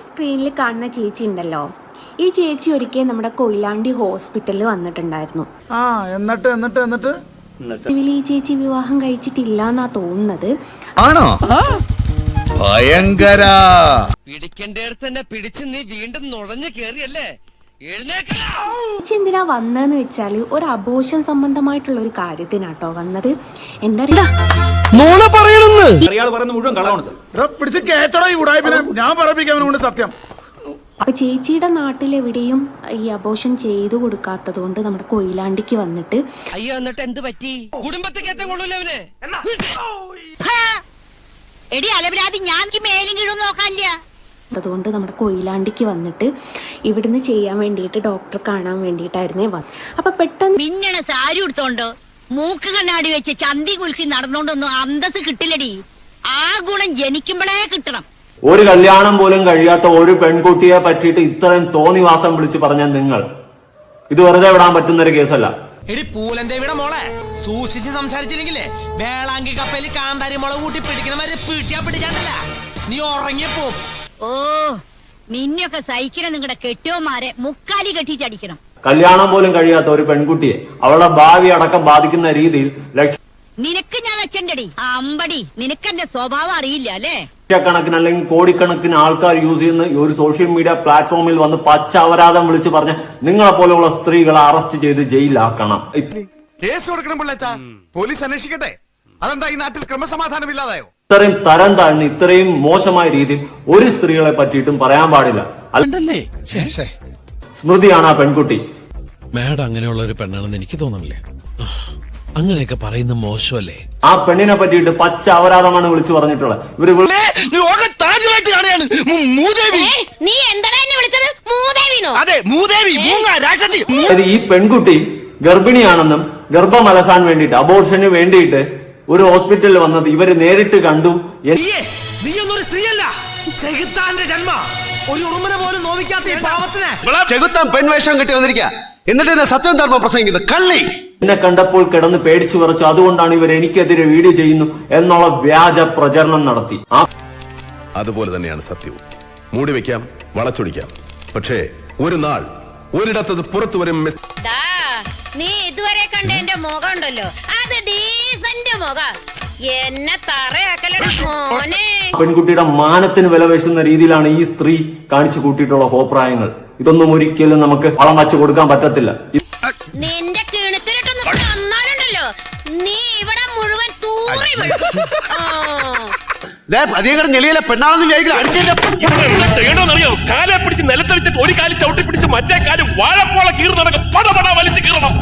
സ്ക്രീനിൽ കാണുന്ന ചേച്ചി ഉണ്ടല്ലോ, ഈ ചേച്ചി ഒരിക്കൽ നമ്മുടെ കൊയിലാണ്ടി ഹോസ്പിറ്റലിൽ വന്നിട്ടുണ്ടായിരുന്നു. എന്നിട്ട് ഈ ചേച്ചി വിവാഹം കഴിച്ചിട്ടില്ല എന്നാ തോന്നുന്നത്. ആണോ? ഭയങ്കര പിടിക്കേണ്ടടുത്ത് പിടിച്ച് നീ വീണ്ടും നുഴഞ്ഞു കേറിയല്ലേ? ചേച്ചി എന്തിനാ വന്നതെന്ന് വെച്ചാല് ഒരു അബോർഷൻ സംബന്ധമായിട്ടുള്ള ഒരു കാര്യത്തിനാട്ടോ വന്നത്. എന്താ സത്യം. അപ്പൊ ചേച്ചിയുടെ നാട്ടിലെവിടെയും ഈ അബോർഷൻ ചെയ്തു കൊടുക്കാത്തത് കൊണ്ട് നമ്മുടെ കൊയിലാണ്ടിക്ക് വന്നിട്ട് അയ്യോ എന്നിട്ട് എന്ത് പറ്റി? കുടുംബത്തെ കയറ്റം കൊള്ളൂലവനെ. അതുകൊണ്ട് നമ്മുടെ കൊയിലാണ്ടിക്ക് വന്നിട്ട് ഇവിടുന്ന് ചെയ്യാൻ വേണ്ടിയിട്ട് ഡോക്ടറെ കാണാൻ വേണ്ടിയിട്ടായിരുന്നേ വന്നത്. അപ്പൊ പെട്ടെന്ന് മിന്നണ സാരി എടുത്തോണ്ട് മൂക്ക് കണ്ണാടി വെച്ച് ചന്തി കുലുക്കി നടന്നോണ്ടൊന്നും അന്തസ് കിട്ടില്ലടി. ആ ഗുണം ജനിക്കുമ്പോഴേ കിട്ടണം. ഒരു കല്യാണം പോലും കഴിയാത്ത ഒരു പെൺകുട്ടിയെ പറ്റിയിട്ട് ഇത്രയും തോന്നിവാസം വിളിച്ച് പറഞ്ഞ നിങ്ങൾ ഇത് വെറുതെ വിടാൻ പറ്റുന്ന ഒരു കേസല്ല. എടി പൂലന്തേവിയുടെ മോളെ, സൂക്ഷിച്ച് സംസാരിച്ചില്ലെങ്കിലേ വേളാങ്കി കപ്പലിൽ കാന്താരി മുളക് കൂട്ടി പിടിക്കണമാര് പിടിക്കാ പിടിക്കാണ്ടല്ല, നീ ഉറങ്ങിയപ്പോ. ഓ, നിന്നൊക്കെ സഹിക്കണം നിങ്ങളുടെ കെട്ടിയോമാരെ മുക്കാലി കെട്ടിച്ചടിക്കണം. കല്യാണം പോലും കഴിയാത്ത ഒരു പെൺകുട്ടിയെ അവളുടെ ഭാവി അടക്കം ബാധിക്കുന്ന രീതിയിൽ നിനക്ക് ഞാൻ വെച്ചണ്ടടി അമ്പടി. നിനക്കെന്റെ സ്വഭാവം അറിയില്ല അല്ലേ? ലക്ഷക്കണക്കിന് അല്ലെങ്കിൽ കോടിക്കണക്കിന് ആൾക്കാർ യൂസ് ചെയ്യുന്ന ഈ ഒരു സോഷ്യൽ മീഡിയ പ്ലാറ്റ്ഫോമിൽ വന്ന് പച്ച അപരാധം വിളിച്ച് പറഞ്ഞ നിങ്ങളെ പോലെയുള്ള സ്ത്രീകളെ അറസ്റ്റ് ചെയ്ത് ജയിലാക്കണം. കേസ് കൊടുക്കണം പിള്ളേച്ചാ, പോലീസ് അന്വേഷിക്കട്ടെ. അതെന്താ ഈ നാട്ടിൽ ക്രമസമാധാനം ഇല്ലാതായോ? ഇത്രയും തരം താഴ്ന്ന് ഇത്രയും മോശമായ രീതിയിൽ ഒരു സ്ത്രീകളെ പറ്റിയിട്ടും പറയാൻ പാടില്ല. സ്മൃതിയാണ് ആ പെൺകുട്ടി. മാഡം അങ്ങനെയുള്ള ഒരു പെണ്ണാണെന്ന് എനിക്ക് തോന്നുന്നില്ലേ. അങ്ങനെയൊക്കെ പറയുന്ന മോശമല്ലേ? ആ പെണ്ണിനെ പറ്റിയിട്ട് പച്ച അപരാധമാണ് വിളിച്ചു പറഞ്ഞിട്ടുള്ളത്. ഇവര് ഈ പെൺകുട്ടി ഗർഭിണിയാണെന്നും ഗർഭം അലസാൻ വേണ്ടിയിട്ട് അബോർഷന് വേണ്ടിയിട്ട് ഒരു ഹോസ്പിറ്റലിൽ വന്നത് ഇവര് നേരിട്ട് കണ്ടു. നീ ഒന്നൊരു സ്ത്രീയല്ല, ചെകുത്താന്റെ ജന്മ. ഒരു ഉറുമന പോലും നോവിക്കാത്ത ഈ പാവത്തിന് ചെകുത്താൻ പെൺവേഷം കെട്ടി വന്നിരിക്കുക. എന്നിട്ട് സത്യം ധർമ്മം പ്രസംഗിക്കുന്നത് കള്ളി. എന്നെ കണ്ടപ്പോൾ കിടന്ന് പേടിച്ചു വിറച്ചു. അതുകൊണ്ടാണ് ഇവർ എനിക്കെതിരെ വീഡിയോ ചെയ്യുന്നു എന്നുള്ള വ്യാജ പ്രചരണം നടത്തി. അതുപോലെ തന്നെയാണ് സത്യവും. മൂടി വെക്കാം, വളച്ചൊടിക്കാം, പക്ഷേ ഒരു നാൾ ഒരിടത്തത് പുറത്തു വരും. നീ ഇതുവരെ കണ്ട എന്റെ മുഖം ഉണ്ടല്ലോ, അത് ഡീസന്റ് മുഖം. എന്നെ തറയാക്കലടാ മോനെ. പെൺകുട്ടിയുടെ മാനത്തിന് വില വീശുന്ന രീതിയിലാണ് ഈ സ്ത്രീ കാണിച്ചു കൂട്ടിയിട്ടുള്ള കോപ്രായങ്ങൾ. ഇതൊന്നും ഒരിക്കലും നമുക്ക് വളം വച്ചു കൊടുക്കാൻ പറ്റത്തില്ല. നിന്റെ കിണത്തിലിട്ടൊന്ന് തന്നാലുണ്ടല്ലോ, നീ ഇവിടെ മുഴുവൻ തൂറി ഞെളിയിലെ പെണ്ണാണെന്ന് ചെയ്യണമെന്നറിയോ? കാലെ പിടിച്ച് നിലത്തടിച്ചിട്ട് ഒരു കാലം ചവിട്ടി പിടിച്ച് മറ്റേ കാലം വാഴപ്പോള കീറി നടക്കും. പടപട വലിച്ചു കീറണം.